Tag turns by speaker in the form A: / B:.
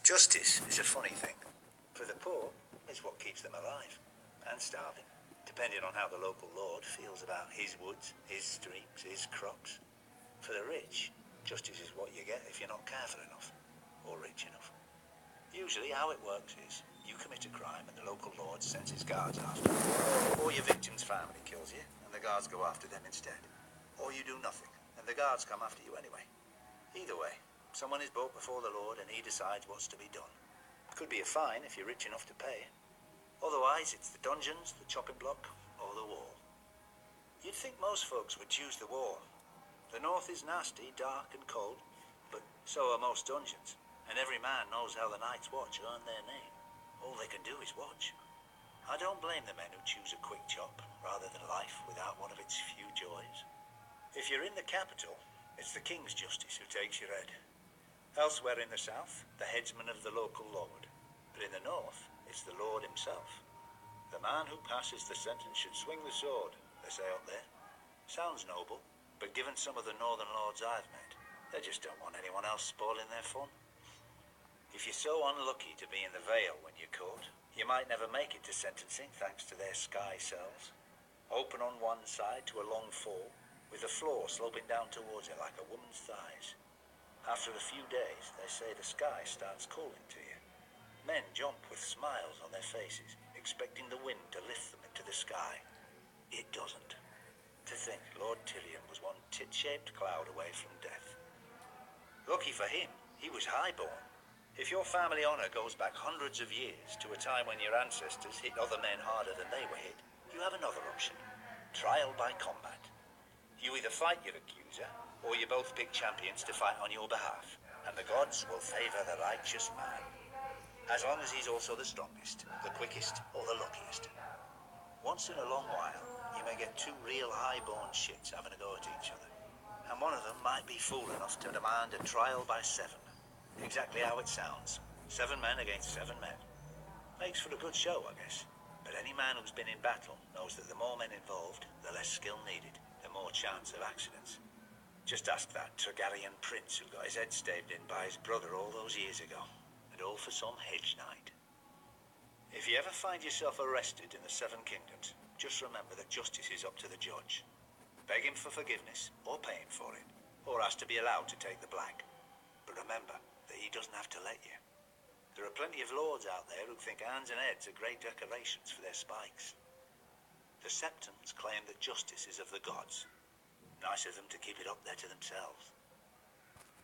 A: Justice is a funny thing. For the poor, it's what keeps them alive and starving, depending on how the local lord feels about his woods, his streams, his crops. For the rich, justice is what you get if you're not careful enough or rich enough. Usually how it works is you commit a crime and the local lord sends his guards after you, or your victim's family kills you and the guards go after them instead, or you do nothing and the guards come after you anyway. Either way, someone is brought before the lord and he decides what's to be done. Could be a fine if you're rich enough to pay. Otherwise, it's the dungeons, the chopping block, or the wall. You'd think most folks would choose the wall. The north is nasty, dark and cold, but so are most dungeons, and every man knows how the Night's Watch earned their name. All they can do is watch. I don't blame the men who choose a quick chop, rather than life without one of its few joys. If you're in the capital, it's the king's justice who takes your head. Elsewhere in the south, the headsman of the local lord. But in the north, it's the lord himself. The man who passes the sentence should swing the sword, they say up there. Sounds noble, but given some of the northern lords I've met, they just don't want anyone else spoiling their fun. If you're so unlucky to be in the Vale when you're caught, you might never make it to sentencing thanks to their sky cells. Open on one side to a long fall, with the floor sloping down towards it like a woman's thighs. After a few days, they say the sky starts calling to you. Men jump with smiles on their faces, expecting the wind to lift them into the sky. It doesn't. To think Lord Tyrion was one tit-shaped cloud away from death. Lucky for him, he was highborn. If your family honour goes back hundreds of years to a time when your ancestors hit other men harder than they were hit, you have another option. Trial by combat. You either fight your accuser, or you both pick champions to fight on your behalf, and the gods will favour the righteous man. As long as he's also the strongest, the quickest, or the luckiest. Once in a long while, you may get two real high-born shits having a go at each other, and one of them might be fool enough to demand a trial by 7. Exactly how it sounds. 7 men against 7 men. Makes for a good show, I guess. But any man who's been in battle knows that the more men involved, the less skill needed, the more chance of accidents. Just ask that Targaryen prince who got his head staved in by his brother all those years ago. And all for some hedge knight. If you ever find yourself arrested in the 7 kingdoms, just remember that justice is up to the judge. Beg him for forgiveness, or pay him for it, or ask to be allowed to take the black. But remember that he doesn't have to let you. There are plenty of lords out there who think hands and heads are great decorations for their spikes. The Septons claim that justice is of the gods. Nice of them to keep it up there to themselves.